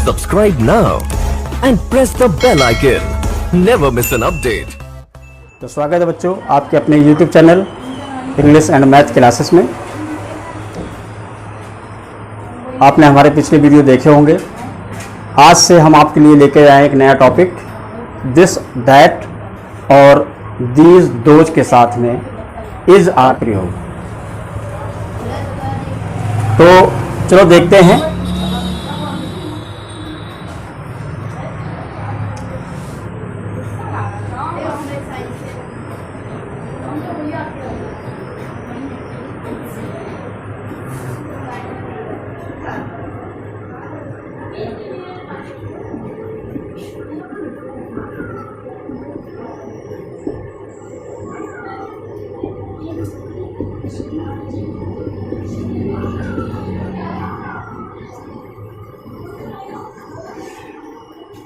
Subscribe now and press the bell icon. Never miss an update. तो स्वागत है बच्चों आपके अपने YouTube channel English and math classes में। आपने हमारे पिछले वीडियो देखे होंगे। आज से हम आपके लिए लेकर आए एक नया टॉपिक, दिस, दैट और दीज, दोज के साथ में इज आर प्रयोग। तो चलो देखते हैं।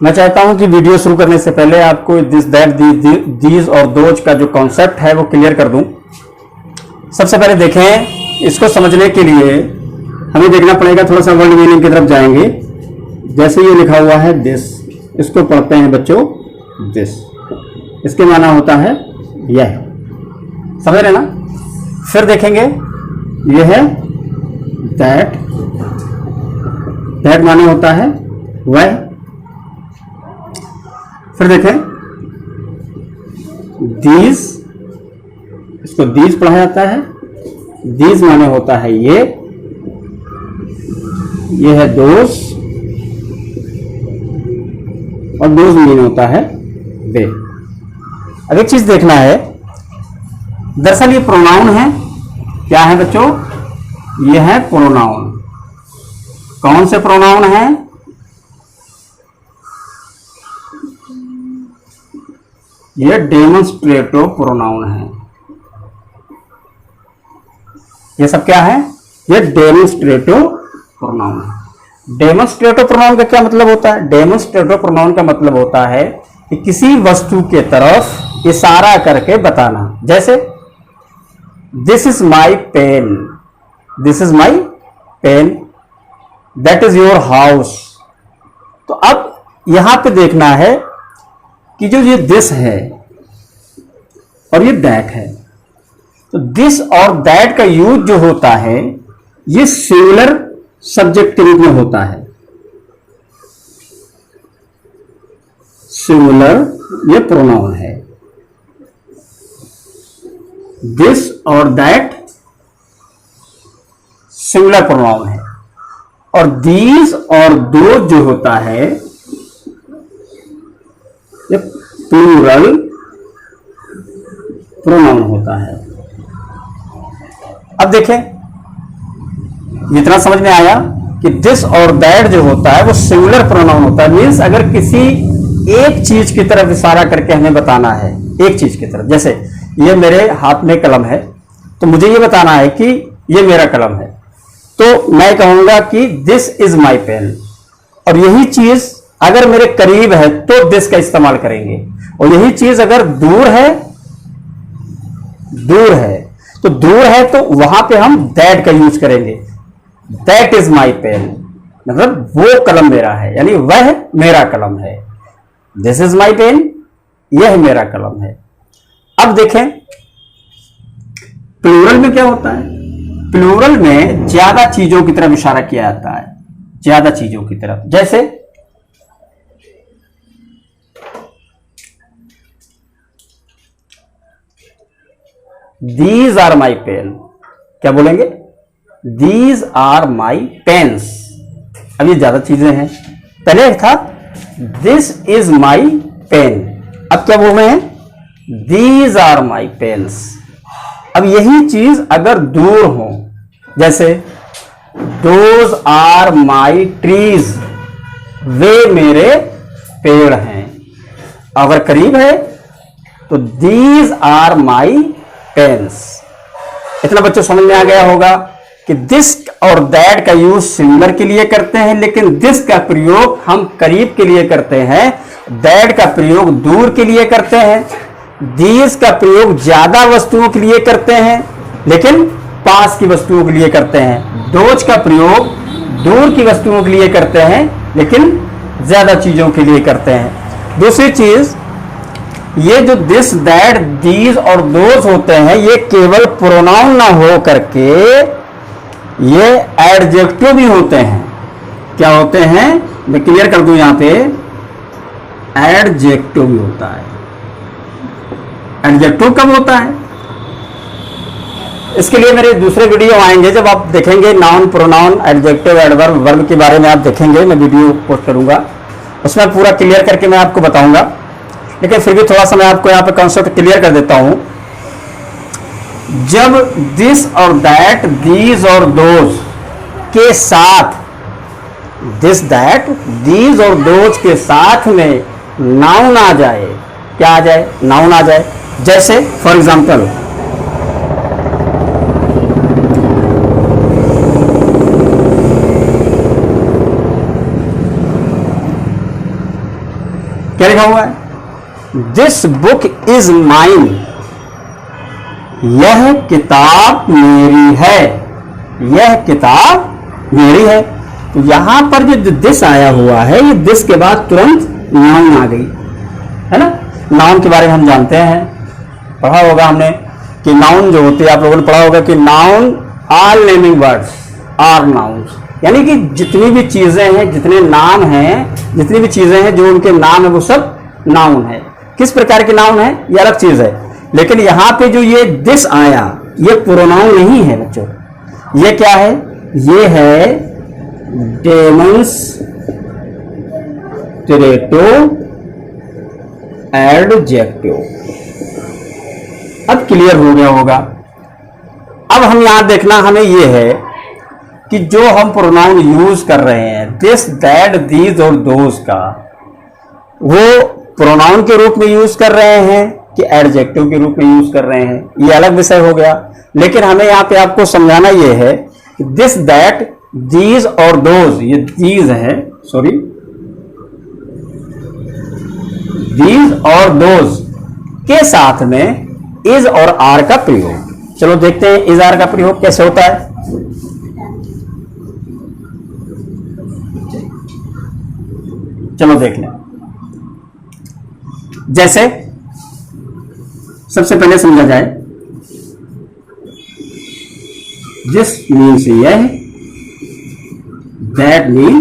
मैं चाहता हूं कि वीडियो शुरू करने से पहले आपको दिस, दैट, दीज और दोज का जो कॉन्सेप्ट है वो क्लियर कर दूं। सबसे पहले देखें, इसको समझने के लिए हमें देखना पड़ेगा, थोड़ा सा वर्ड मीनिंग की तरफ जाएंगे। जैसे ये लिखा हुआ है दिस, इसको पढ़ते हैं बच्चों दिस, इसके माना होता है यह, समझ रहे ना। फिर देखेंगे यह है दैट, दैट माने होता है वह। फिर देखें दीज, इसको दीज पढ़ा जाता है, दीज माने होता है ये है दोज, और दोज मीन होता है वे। अब एक चीज देखना है, दरअसल ये प्रोनाउन है। क्या है बच्चों? ये है प्रोनाउन। कौन से प्रोनाउन है? ये डेमोन्स्ट्रेटिव प्रोनाउन है। ये सब क्या है? ये डेमोन्स्ट्रेटिव प्रोनाउन है। डेमोन्स्ट्रेटिव प्रोनाउन का क्या मतलब होता है? डेमोन्स्ट्रेटिव प्रोनाउन का मतलब होता है कि किसी वस्तु के तरफ इशारा करके बताना। जैसे this is my pen, this is my pen, that is your house. तो अब यहां पे देखना है कि जो ये दिस है और ये दैट है, तो दिस और दैट का यूज जो होता है ये सिंगुलर सब्जेक्ट के रूप में होता है। सिंगुलर ये प्रोनाउन है। दिस और दैट सिंगुलर प्रोनाउन है, और दीज और दोज जो होता है ये प्लूरल प्रोनाउन होता है। अब देखें, इतना समझ में आया कि दिस और दैट जो होता है वो सिंगुलर प्रोनाउन होता है। मींस अगर किसी एक चीज की तरफ इशारा करके हमें बताना है, एक चीज की तरफ, जैसे ये मेरे हाथ में कलम है, तो मुझे ये बताना है कि ये मेरा कलम है, तो मैं कहूंगा कि दिस इज माई पेन। और यही चीज अगर मेरे करीब है तो दिस का इस्तेमाल करेंगे, और यही चीज अगर दूर है तो दूर है तो वहां पे हम दैट का यूज करेंगे। दैट इज माई पेन, मतलब वो कलम मेरा है, यानी वह मेरा कलम है। दिस इज माई पेन, यह मेरा कलम है। अब देखें प्लूरल में क्या होता है। प्लूरल में ज्यादा चीजों की तरफ इशारा किया जाता है, ज्यादा चीजों की तरफ। जैसे दीज आर माई पेन, क्या बोलेंगे? These are my pens. अब ये ज्यादा चीजें हैं। पहले था दिस इज माई पेन, अब क्या बोल रहे हैं? These are my pens. अब यही चीज अगर दूर हो, जैसे दोज आर माई ट्रीज, वे मेरे पेड़ हैं। अगर करीब है तो दीज आर माई पेन्स। इतना बच्चों समझ में आ गया होगा कि दिस और दैट का यूज सिंगुलर के लिए करते हैं, लेकिन दिस का प्रयोग हम करीब के लिए करते हैं, दैट का प्रयोग दूर के लिए करते हैं, दीज का प्रयोग ज्यादा वस्तुओं के लिए करते हैं लेकिन पास की वस्तुओं के लिए करते हैं, दोज का प्रयोग दूर की वस्तुओं के लिए करते हैं लेकिन ज्यादा चीजों के लिए करते हैं। दूसरी चीज, ये जो दिस, दैट, दीज और दोज होते हैं, ये केवल प्रोनाउन ना हो करके ये एडजेक्टिव भी होते हैं। क्या होते हैं, मैं क्लियर कर दूं यहां पे, एडजेक्टिव भी होता है। एडजेक्टिव कब होता है, इसके लिए मेरे दूसरे वीडियो आएंगे, जब आप देखेंगे noun, pronoun, adjective, adverb, verb के बारे में आप देखेंगे, मैं वीडियो पोस्ट करूंगा, उसमें पूरा क्लियर करके मैं आपको बताऊंगा। लेकिन फिर भी थोड़ा सा मैं आपको यहाँ पे कॉन्सेप्ट क्लियर कर देता हूं। जब दिस और दैट, दीज और दोज के साथ, दिस, दैट, दीज और दोज के साथ में नाउन आ जाए, क्या आ जाए, नाउन आ जाए। जैसे फॉर एग्जाम्पल, क्या लिखा हुआ है, दिस बुक इज माइन, यह किताब मेरी है, यह किताब मेरी है। तो यहां पर जो दिस आया हुआ है, ये दिस के बाद तुरंत नाउन आ गई, है ना। नाउन के बारे में हम जानते हैं, पढ़ा होगा हमने कि नाउन जो होते हैं, आप लोगों ने पढ़ा होगा कि noun all naming words are nouns, यानी कि जितनी भी चीजें हैं, जितने नाम हैं, जितनी भी चीजें हैं जो उनके नाम है, वो सब नाउन है। किस प्रकार के नाउन है ये अलग चीज है, लेकिन यहां पे जो ये दिस आया, ये प्रोनाउन नहीं है बच्चों, ये क्या है, ये है डेमोन्स्ट्रेटिव एडजेक्टिव। अब क्लियर हो गया होगा। अब हम यहां देखना हमें ये है कि जो हम प्रोनाउन यूज कर रहे हैं, दिस, दैट, दीज और दोज का, वो प्रोनाउन के रूप में यूज कर रहे हैं कि एडजेक्टिव के रूप में यूज कर रहे हैं, ये अलग विषय हो गया। लेकिन हमें यहां पे आपको समझाना ये है कि दिस, दैट, दीज और दोज, ये दीज है, सॉरी, दीज और दोज के साथ में इज और आर का प्रयोग। चलो देखते हैं इज आर का प्रयोग कैसे होता है। चलो देख लें। जैसे सबसे पहले समझा जाए, दिस मीन्स यह है, दैट मीन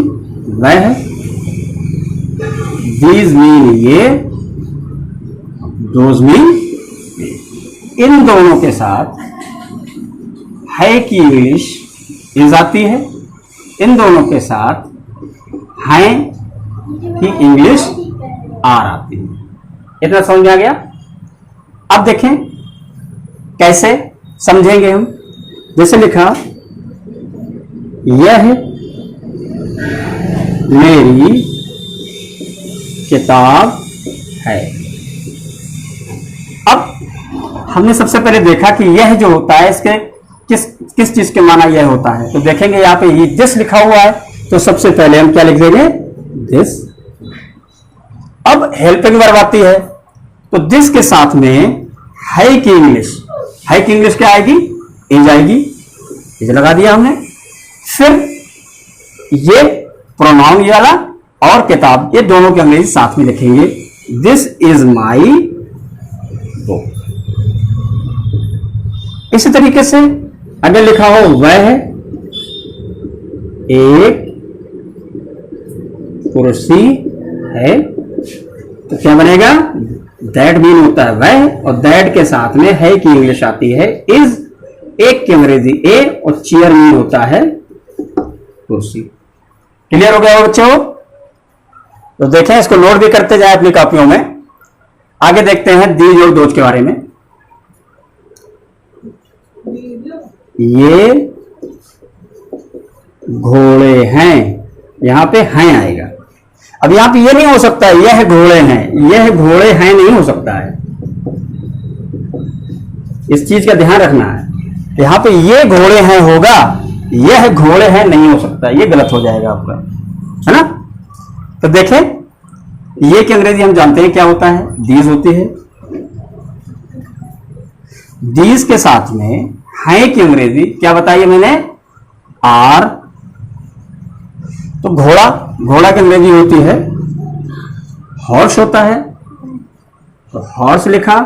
वह है, दीज मीन ये, दोज मीन, इन दोनों के साथ है की इंग्लिश इज आती है, इन दोनों के साथ है की इंग्लिश आर आती है। इतना समझ में आ गया। अब देखें कैसे समझेंगे हम। जैसे लिखा, यह मेरी किताब है। अब हमने सबसे पहले देखा कि यह जो होता है, इसके किस चीज के माना यह होता है। तो देखेंगे यहां पे ये दिस लिखा हुआ है, तो सबसे पहले हम क्या लिख देंगे, दिस। अब हेल्पिंग वर्ब आती है, तो दिस के साथ में है की इंग्लिश, है की इंग्लिश क्या आएगी, इज आएगी, इज लगा दिया हमने। फिर ये प्रोनाउन ये वाला और किताब, ये दोनों की अंग्रेजी साथ में लिखेंगे, दिस इज माई बुक। इसी तरीके से अगर लिखा हो वह एक कुर्सी है, तो क्या बनेगा, दैट मीन होता है वह, और दैट के साथ में है की इंग्लिश आती है इज, एक की अंग्रेजी ए, और चेयर मीन होता है कुर्सी। क्लियर हो गया हो बच्चों। तो देखें, इसको नोट भी करते जाए अपनी कॉपियों में। आगे देखते हैं दीज और दोज के बारे में। ये घोड़े हैं, यहां पे हैं आएगा। अब यहां पे ये नहीं हो सकता है यह घोड़े हैं, यह घोड़े हैं नहीं हो सकता है, इस चीज का ध्यान रखना है। यहां पे ये घोड़े हैं होगा, यह घोड़े हैं नहीं हो सकता, ये गलत हो जाएगा आपका, है ना। तो देखें, ये की अंग्रेजी हम जानते हैं क्या होता है, दीज होती है। दीज के साथ में है की अंग्रेजी क्या बताइए मैंने, आर। तो घोड़ा, घोड़ा की अंग्रेजी होती है हॉर्स होता है, तो हॉर्स लिखा।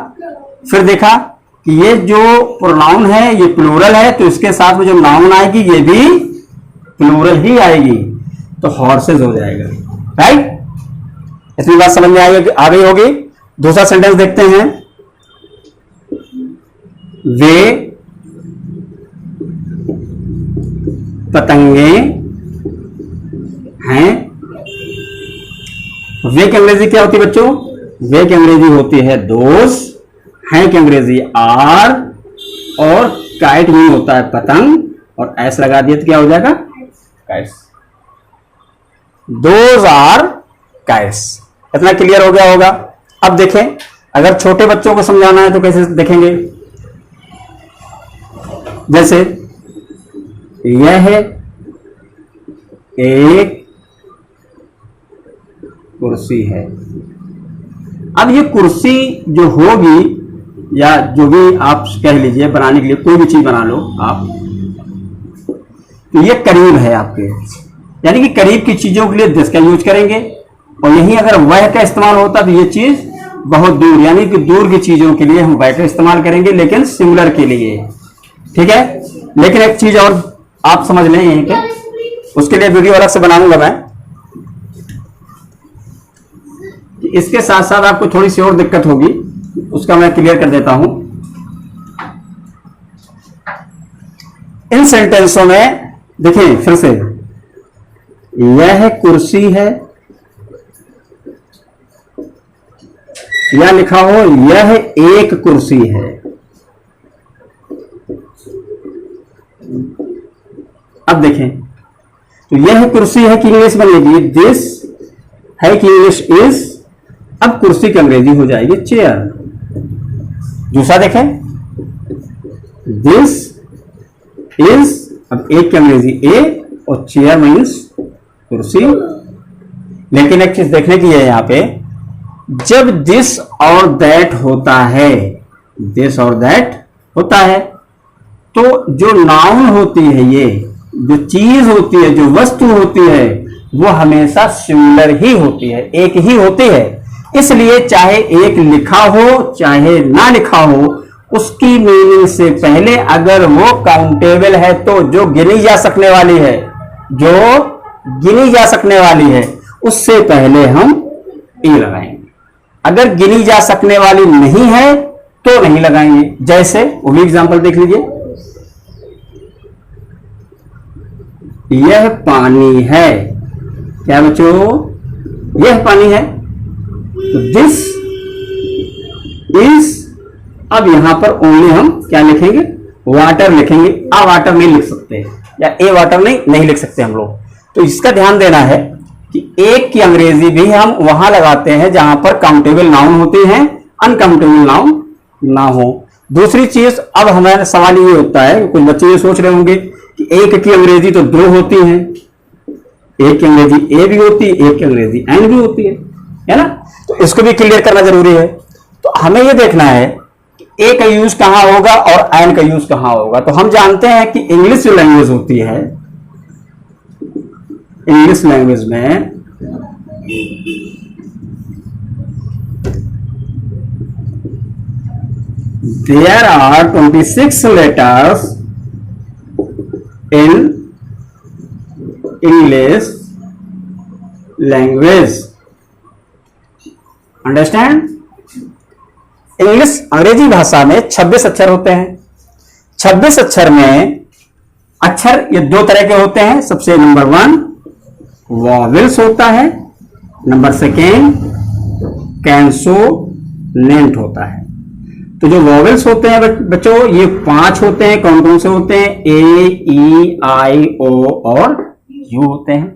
फिर देखा कि ये जो प्रोनाउन है ये प्लूरल है, तो इसके साथ में जो नाउन आएगी ये भी प्लूरल ही आएगी, तो हॉर्सेज हो जाएगा। राइट, इतनी बात समझ में आ गई होगी। दूसरा सेंटेंस देखते हैं, वे पतंगे हैं। वे की अंग्रेजी क्या होती है बच्चों? वे की अंग्रेजी होती है दोस्त, हैं की अंग्रेजी आर, और काइट मीन होता है पतंग, और एस लगा दिए तो क्या हो जाएगा? काइट्स। Those are kites. इतना क्लियर हो गया होगा। अब देखें, अगर छोटे बच्चों को समझाना है तो कैसे देखेंगे? जैसे यह एक कुर्सी है। अब ये कुर्सी जो होगी, या जो भी आप कह लीजिए, बनाने के लिए कोई भी चीज बना लो आप, तो ये करीब है आपके, यानी कि करीब की चीजों के लिए दिस का यूज करेंगे, और यहीं अगर वह का इस्तेमाल होता तो ये चीज बहुत दूर, यानी कि दूर की चीजों के लिए हम वह का इस्तेमाल करेंगे, लेकिन सिंगुलर के लिए। ठीक है, लेकिन एक चीज और आप समझ लें यहीं पे, उसके लिए वीडियो अलग से बनाऊंगा मैं। इसके साथ साथ आपको थोड़ी सी और दिक्कत होगी, उसका मैं क्लियर कर देता हूं। इन सेंटेंसों में देखिए फिर से, यह कुर्सी है, या लिखा हो यह एक कुर्सी है। अब देखें, तो यह कुर्सी है कि इंग्लिश बनेगी दिस, है कि इंग्लिश इज। अब कुर्सी की अंग्रेजी हो जाएगी चेयर। दूसरा देखें, दिस इज, अब एक की अंग्रेजी ए, और चेयर मीन्स कुर्सी। लेकिन एक चीज देखने की है यहां पे, जब दिस और दैट होता है, दिस और दैट होता है, तो जो नाउन होती है, ये जो चीज होती है, जो वस्तु होती है, वो हमेशा सिंगुलर ही होती है, एक ही होती है। इसलिए चाहे एक लिखा हो चाहे ना लिखा हो, उसकी मीनिंग से पहले अगर वो काउंटेबल है, तो जो गिनी जा सकने वाली है, जो गिनी जा सकने वाली है, उससे पहले हम ई लगाएंगे। अगर गिनी जा सकने वाली नहीं है तो नहीं लगाएंगे। जैसे वो भी एग्जांपल देख लीजिए, यह पानी है। क्या बच्चों? यह पानी है, तो दिस इज। अब यहां पर ओनली हम क्या लिखेंगे? वाटर लिखेंगे। आ वाटर नहीं लिख सकते, या ए वाटर नहीं लिख सकते हम लोग। तो इसका ध्यान देना है कि एक की अंग्रेजी भी हम वहां लगाते हैं जहां पर काउंटेबल नाउन होती हैं, अनकाउंटेबल नाउन ना हो। दूसरी चीज, अब हमारा सवाल ये होता है, कुछ बच्चे ये सोच रहे होंगे कि एक की अंग्रेजी तो दो होती है, एक की अंग्रेजी ए भी होती है, एक की अंग्रेजी एन भी होती है ना? तो इसको भी क्लियर करना जरूरी है। तो हमें यह देखना है कि ए का यूज कहां होगा और एन का यूज कहां होगा। तो हम जानते हैं कि इंग्लिश जो लैंग्वेज होती है, इंग्लिश लैंग्वेज में there are 26 letters in English language. Understand? English अंग्रेजी भाषा में 26 अक्षर होते हैं। 26 अक्षर में अक्षर ये दो तरह के होते हैं। सबसे नंबर 1 वॉवेल्स होता है, नंबर 2 कैंसोनेंट होता है। तो जो वॉवेल्स होते हैं बच्चों, ये 5 होते हैं। कौन कौन से होते हैं? ए, ई, आई, ओ और यू होते हैं।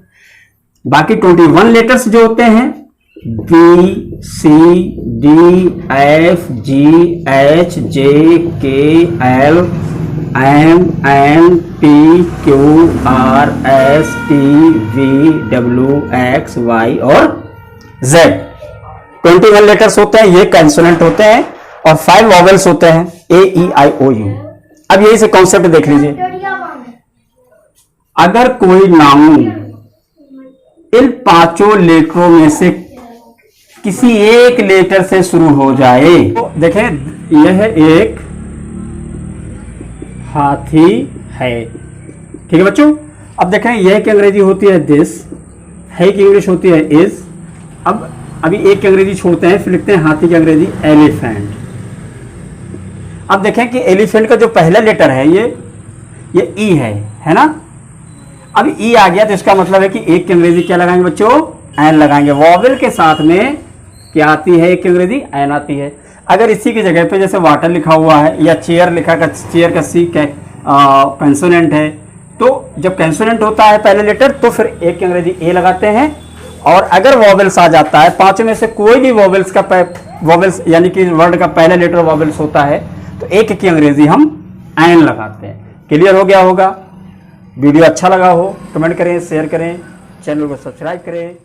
बाकी 21 लेटर्स जो होते हैं, B, C, D, F, G, H, J, K, L, M, N, P, Q, R, S, T, V, W, X, Y और जेड। 21 लेटर्स होते हैं, ये कंसोनेंट होते हैं, और 5 वॉवेल्स होते हैं, ए, ई, आई, ओ, यू। अब यही से कॉन्सेप्ट देख लीजिए। अगर कोई नाउन इन 5 लेटरों में से किसी एक लेटर से शुरू हो जाए। तो देखें यह एक हाथी है, ठीक है बच्चों। अब देखें यह की अंग्रेजी होती है दिस, है की इंग्लिश होती है इज। अब अभी एक की अंग्रेजी छोड़ते हैं, फिर लिखते हैं हाथी की अंग्रेजी एलिफेंट। अब देखें कि एलिफेंट का जो पहला लेटर है ये ई है ना। अब ई आ गया तो इसका मतलब है कि एक की अंग्रेजी क्या लगाएंगे बच्चों, एन लगाएंगे। वॉवेल के साथ में क्या आती है, एक की अंग्रेजी एन आती है। अगर इसी की जगह पे जैसे वाटर लिखा हुआ है या चेयर लिखा, चेयर का सी कंसोनेंट है, तो जब कंसोनेंट होता है पहले लेटर तो फिर एक की अंग्रेजी ए लगाते हैं। और अगर वॉवेल्स आ जाता है, पांचों में से कोई भी वॉवेल्स का वॉवेल्स यानी कि वर्ड का पहला लेटर वॉवेल्स होता है तो एक की अंग्रेजी हम एन लगाते हैं। क्लियर हो गया होगा। वीडियो अच्छा लगा हो कमेंट करें, शेयर करें, चैनल को सब्सक्राइब करें।